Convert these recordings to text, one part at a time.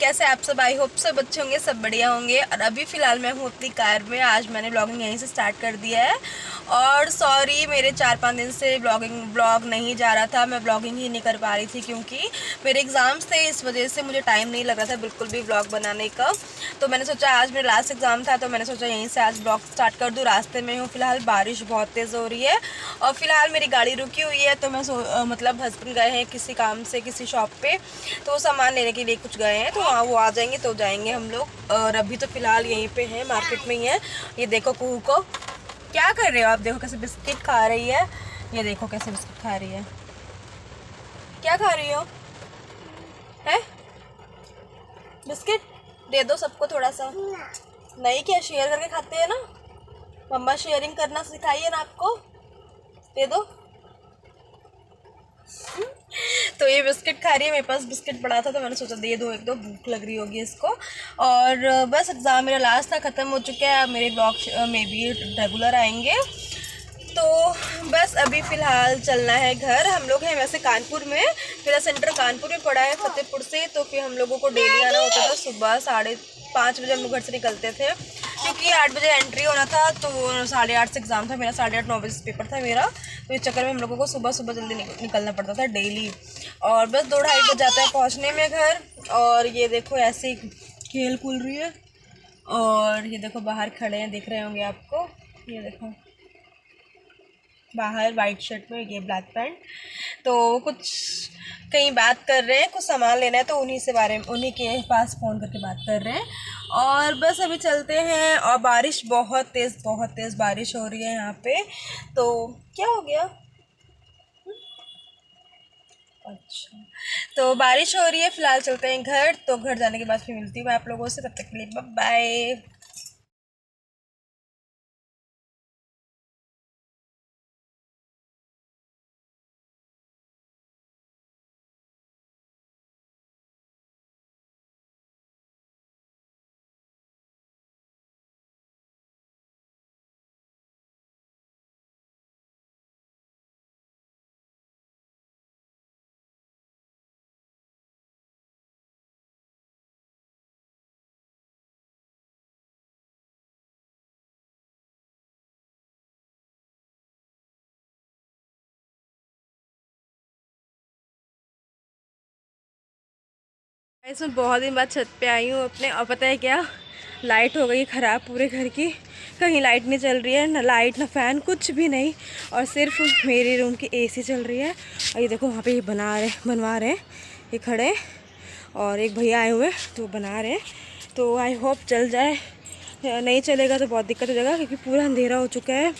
कैसे आप सब? आई होप सब अच्छे होंगे, सब बढ़िया होंगे। और अभी फ़िलहाल मैं हूँ अपनी कार में। आज मैंने ब्लॉगिंग यहीं से स्टार्ट कर दिया है। और सॉरी, मेरे 4-5 दिन से ब्लॉग नहीं जा रहा था। मैं ब्लॉगिंग ही नहीं कर पा रही थी क्योंकि मेरे एग्ज़ाम्स थे, इस वजह से मुझे टाइम नहीं लग रहा था बिल्कुल भी ब्लॉग बनाने का। तो मैंने सोचा आज मेरा लास्ट एग्ज़ाम था, तो मैंने सोचा यहीं से आज ब्लॉग स्टार्ट कर दूँ। रास्ते में हूँ फ़िलहाल, बारिश बहुत तेज़ हो रही है और फ़िलहाल मेरी गाड़ी रुकी हुई है। तो मैं मतलब हस्बैंड गए हैं किसी काम से किसी शॉप पे, तो वो सामान लेने के लिए कुछ गए हैं, तो वहाँ वो आ जाएंगे तो जाएंगे हम लोग। और अभी तो फ़िलहाल यहीं पे हैं, मार्केट में ही है। ये देखो कुहू को, क्या कर रहे हो आप? देखो कैसे बिस्किट खा रही है। ये देखो कैसे बिस्किट खा रही है। क्या खा रही हो? है बिस्किट? दे दो सबको थोड़ा सा। नहीं, क्या शेयर करके खाते हैं ना? मम्मा शेयरिंग करना सिखाई है ना आपको। दे दो। तो ये बिस्किट खा रही है, मेरे पास बिस्किट पड़ा था तो मैंने सोचा दे दो, एक दो भूख लग रही होगी इसको। और बस एग्ज़ाम मेरा लास्ट था, ख़त्म हो चुका है। अब मेरे ब्लॉग में भी रेगुलर आएंगे। तो बस अभी फ़िलहाल चलना है घर। हम लोग हैं वैसे कानपुर में, मेरा सेंटर कानपुर में पड़ा है फतेहपुर से। तो फिर हम लोगों को डेली आना होता था। सुबह 5:30 बजे हम लोग घर से निकलते थे क्योंकि 8 बजे एंट्री होना था। तो 8:30 से एग्ज़ाम था मेरा, 8:30-9 बजे से पेपर था मेरा। तो इस चक्कर में हम लोगों को सुबह सुबह जल्दी निकलना पड़ता था डेली। और बस 2-2:30 बज जाता है पहुंचने में घर। और ये देखो ऐसे ही खेल कूल रही है। और ये देखो बाहर खड़े हैं, दिख रहे होंगे आपको। ये देखो बाहर वाइट शर्ट में, ये ब्लैक पैंट। तो कुछ कहीं बात कर रहे हैं, कुछ सामान लेना है तो उन्हीं के पास फ़ोन करके बात कर रहे हैं। और बस अभी चलते हैं। और बारिश बहुत तेज़ बारिश हो रही है यहाँ पे। तो क्या हो गया? अच्छा, तो बारिश हो रही है, फ़िलहाल चलते हैं घर। तो घर जाने के बाद फिर मिलती हूँ मैं आप लोगों से, तब तक के लिए बाय बाय। इसमें बहुत दिन बाद छत पे आई हूँ अपने। और पता है क्या, लाइट हो गई ख़राब पूरे घर की। कहीं लाइट नहीं चल रही है, ना लाइट ना फ़ैन, कुछ भी नहीं। और सिर्फ मेरे रूम की एसी चल रही है। और ये देखो वहाँ पे ये बनवा रहे हैं, ये खड़े हैं। और एक भैया आए हुए तो बना रहे हैं। तो आई होप चल जाए, नहीं चलेगा तो बहुत दिक्कत हो जाएगा क्योंकि पूरा अंधेरा हो चुका है।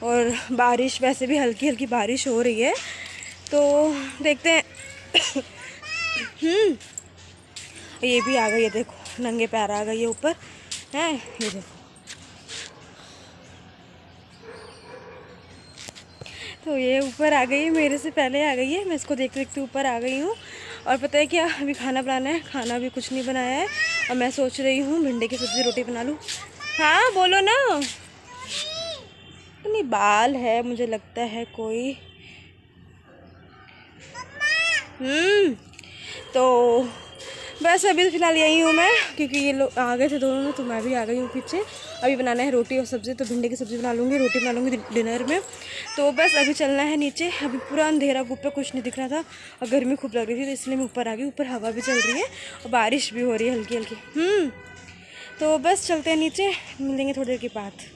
और बारिश वैसे भी हल्की हल्की बारिश हो रही है, तो देखते हैं। ये भी आ गई है, देखो नंगे पैर आ गई है ऊपर है। ये देखो, तो ये ऊपर आ गई है, मेरे से पहले आ गई है। मैं इसको देखते देखते ऊपर आ गई हूँ। और पता है क्या, अभी खाना बनाना है, खाना भी कुछ नहीं बनाया है। और मैं सोच रही हूँ भिंडी की सब्ज़ी रोटी बना लूँ। हाँ बोलो ना। नहीं, बाल है मुझे लगता है कोई। तो बस अभी तो फ़िलहाल यही हूँ मैं, क्योंकि ये लोग आ गए थे दोनों, तो मैं भी आ गई हूँ पीछे। अभी बनाना है रोटी और सब्ज़ी, तो भिंडी की सब्ज़ी बना लूँगी, रोटी बना लूँगी डिनर में। तो बस अभी चलना है नीचे। अभी पूरा अंधेरा, ऊपर कुछ नहीं दिख रहा था और गर्मी खूब लग रही थी, तो इसलिए मैं ऊपर आ गई। ऊपर हवा भी चल रही है और बारिश भी हो रही है हल्की हल्की। तो बस चलते हैं नीचे, मिलेंगे थोड़ी देर के बाद।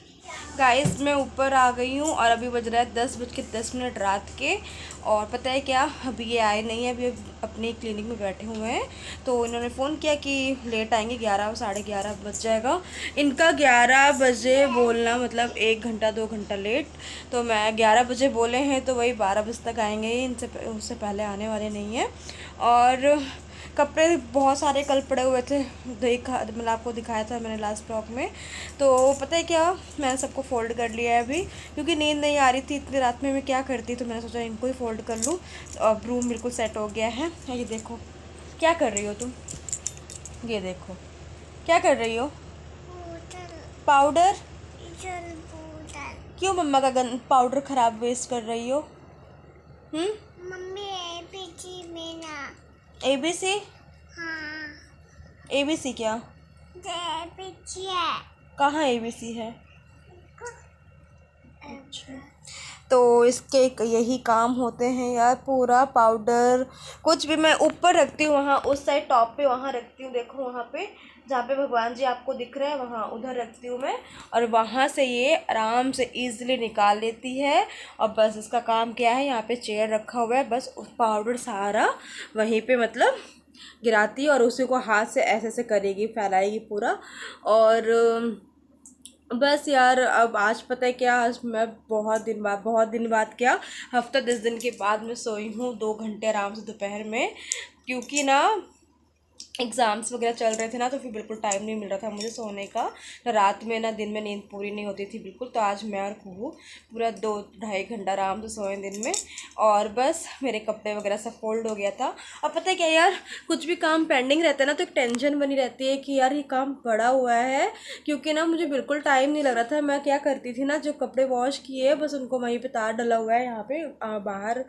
गाइस मैं ऊपर आ गई हूँ और अभी बज रहा है 10:10 रात के। और पता है क्या, अभी ये आए नहीं है, अभी अपने क्लिनिक में बैठे हुए हैं। तो इन्होंने फ़ोन किया कि लेट आएंगे, 11-11:30 बज जाएगा इनका। 11 बजे बोलना मतलब 1 घंटा 2 घंटा लेट। तो मैं 11 बजे बोले हैं तो वही 12 बजे तक आएंगे, उससे पहले आने वाले नहीं हैं। और कपड़े बहुत सारे कल पड़े हुए थे, मतलब आपको दिखाया था मैंने लास्ट ब्लॉग में। तो पता है क्या, मैंने सबको फ़ोल्ड कर लिया है अभी, क्योंकि नींद नहीं आ रही थी इतनी रात में, मैं क्या करती। तो मैंने सोचा इनको ही फ़ोल्ड कर लूँ। अब रूम बिल्कुल सेट हो गया है। ये देखो क्या कर रही हो तुम, ये देखो क्या कर रही हो। पाउडर? क्यों मम्मा का पाउडर ख़राब वेस्ट कर रही हो? Mummy ABC? हाँ। ABC क्या? कहाँ ABC है? अच्छा, तो इसके यही काम होते हैं यार। पूरा पाउडर कुछ भी मैं ऊपर रखती हूँ, वहाँ उस साइड टॉप पे वहाँ रखती हूँ, देखो वहाँ पे जहाँ पे भगवान जी आपको दिख रहे हैं वहाँ उधर रखती हूँ मैं। और वहाँ से ये आराम से ईज़िली निकाल लेती है। और बस इसका काम क्या है, यहाँ पे चेयर रखा हुआ है, बस पाउडर सारा वहीं पे मतलब गिराती है और उसी को हाथ से ऐसे ऐसे करेगी, फैलाएगी पूरा। और बस यार अब आज पता है क्या, आज मैं बहुत दिन बाद क्या, हफ्ता 10 दिन के बाद मैं सोई हूँ 2 घंटे आराम से दोपहर में। क्योंकि ना एग्ज़ाम्स वगैरह चल रहे थे ना, तो फिर बिल्कुल टाइम नहीं मिल रहा था मुझे सोने का, ना रात में ना दिन में नींद पूरी नहीं होती थी बिल्कुल। तो आज मैं और कुहू पूरा 2-2.5 घंटा आराम से सोए दिन में। और बस मेरे कपड़े वगैरह सब फोल्ड हो गया था। और पता है क्या यार, कुछ भी काम पेंडिंग रहता है ना तो एक टेंशन बनी रहती है कि यार ये काम पड़ा हुआ है। क्योंकि ना मुझे बिल्कुल टाइम नहीं लग रहा था। मैं क्या करती थी ना, जो कपड़े वॉश किए बस उनको वहीं पर तार डला हुआ है यहाँ पे बाहर,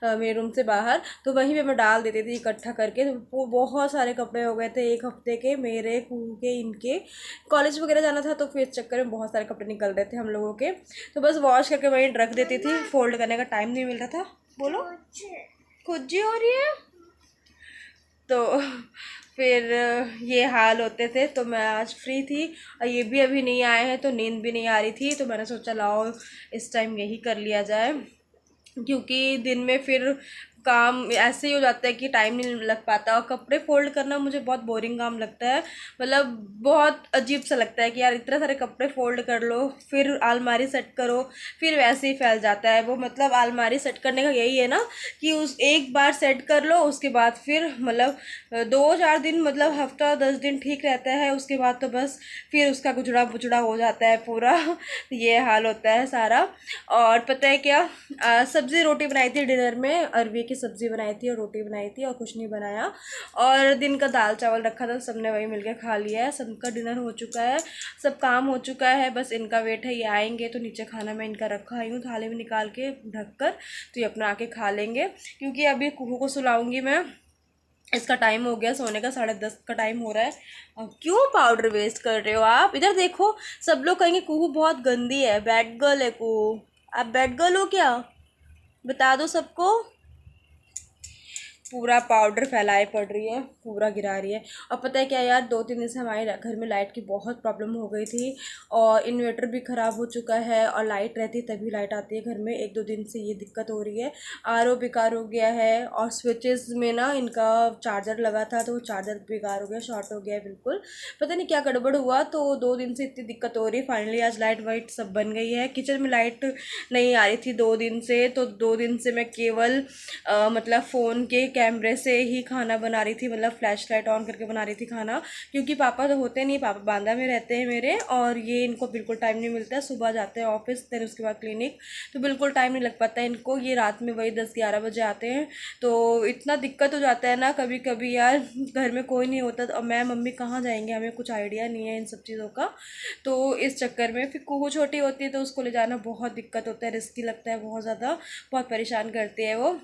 मेरे रूम से बाहर, तो वहीं पे मैं डाल देती थी इकट्ठा करके। तो वो बहुत सारे कपड़े हो गए थे 1 हफ्ते के, मेरे कुहू के, इनके कॉलेज वगैरह जाना था तो फिर इस चक्कर में बहुत सारे कपड़े निकल रहे थे हम लोगों के। तो बस वॉश करके वहीं रख देती थी, फोल्ड करने का टाइम नहीं मिल रहा था। बोलो, खुजी हो रही है। तो फिर ये हाल होते थे। तो मैं आज फ्री थी और ये भी अभी नहीं आए हैं, तो नींद भी नहीं आ रही थी, तो मैंने सोचा लाओ इस टाइम यही कर लिया जाए। क्योंकि दिन में फिर काम ऐसे ही हो जाता है कि टाइम नहीं लग पाता। और कपड़े फोल्ड करना मुझे बहुत बोरिंग काम लगता है, मतलब बहुत अजीब सा लगता है कि यार इतने सारे कपड़े फोल्ड कर लो, फिर अलमारी सेट करो, फिर वैसे ही फैल जाता है वो। मतलब अलमारी सेट करने का यही है ना कि उस एक बार सेट कर लो, उसके बाद फिर मतलब 2-4 दिन, मतलब हफ्ता 10 दिन ठीक रहता है, उसके बाद तो बस फिर उसका गुजड़ा बुजड़ा हो जाता है पूरा। ये हाल होता है सारा। और पता है क्या, सब्ज़ी रोटी बनाई थी डिनर में, अरवी की सब्ज़ी बनाई थी और रोटी बनाई थी और कुछ नहीं बनाया। और दिन का दाल चावल रखा था, सबने वही मिलके खा लिया है, सबका डिनर हो चुका है, सब काम हो चुका है। बस इनका वेट है, ये आएंगे तो नीचे खाना मैं इनका रखा आई हूँ थाली में निकाल के ढक कर, तो ये अपना आके खा लेंगे। क्योंकि अभी कुहू को सुलाऊंगी मैं, इसका टाइम हो गया सोने का, 10:30 का टाइम हो रहा है। अब क्यों पाउडर वेस्ट कर रहे हो आप? इधर देखो, सब लोग कहेंगे कुहू बहुत गंदी है, बैड गर्ल है कुहू। आप बैड गर्ल हो क्या? बता दो सबको। पूरा पाउडर फैलाए पड़ रही है, पूरा गिरा रही है। और पता है क्या यार, 2-3 दिन से हमारे घर में लाइट की बहुत प्रॉब्लम हो गई थी और इन्वर्टर भी ख़राब हो चुका है। और लाइट रहती तभी लाइट आती है घर में, 1-2 दिन से ये दिक्कत हो रही है। आरओ बेकार हो गया है और स्विचेस में ना इनका चार्जर लगा था तो चार्जर बेकार हो गया, शॉर्ट हो गया है बिल्कुल। पता नहीं क्या गड़बड़ हुआ, तो 2 दिन से इतनी दिक्कत हो रही है। फाइनली आज लाइट वाइट सब बन गई है। किचन में लाइट नहीं आ रही थी 2 दिन से, तो 2 दिन से मैं केवल मतलब फ़ोन के कैमरे से ही खाना बना रही थी, मतलब फ्लैश लाइट ऑन करके बना रही थी खाना। क्योंकि पापा तो होते नहीं, पापा बांदा में रहते हैं मेरे, और ये इनको बिल्कुल टाइम नहीं मिलता है। सुबह जाते हैं ऑफिस, फिर उसके बाद क्लिनिक, तो बिल्कुल टाइम नहीं लग पाता है इनको। ये रात में वही 10-11 बजे आते हैं, तो इतना दिक्कत हो जाता है ना कभी कभी यार, घर में कोई नहीं होता और मैं मम्मी कहाँ जाएंगे, हमें कुछ आइडिया नहीं है इन सब चीज़ों का। तो इस चक्कर में फिर कुहू छोटी होती है तो उसको ले जाना बहुत दिक्कत होता है, रिस्की लगता है बहुत ज़्यादा, बहुत परेशान करती है वो।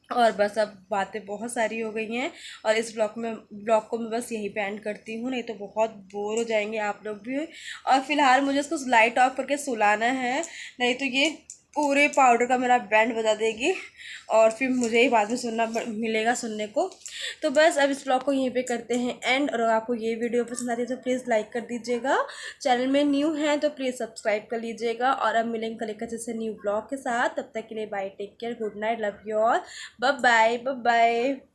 और बस अब बातें बहुत सारी हो गई हैं और इस ब्लॉग को मैं बस यहीं पे एंड करती हूँ, नहीं तो बहुत बोर हो जाएंगे आप लोग भी। और फिलहाल मुझे इसको लाइट ऑफ करके सुलाना है, नहीं तो ये पूरे पाउडर का मेरा बैंड बजा देगी और फिर मुझे ही बाद में मिलेगा सुनने को। तो बस अब इस ब्लॉग को यहीं पे करते हैं एंड। और आपको ये वीडियो पसंद आती है तो प्लीज़ लाइक कर दीजिएगा, चैनल में न्यू हैं तो प्लीज़ सब्सक्राइब कर लीजिएगा। और अब मिलेंगे कल एक अच्छे से न्यू ब्लॉग के साथ, तब तक के लिए bye, take care, good night, love you all, bye bye bye bye.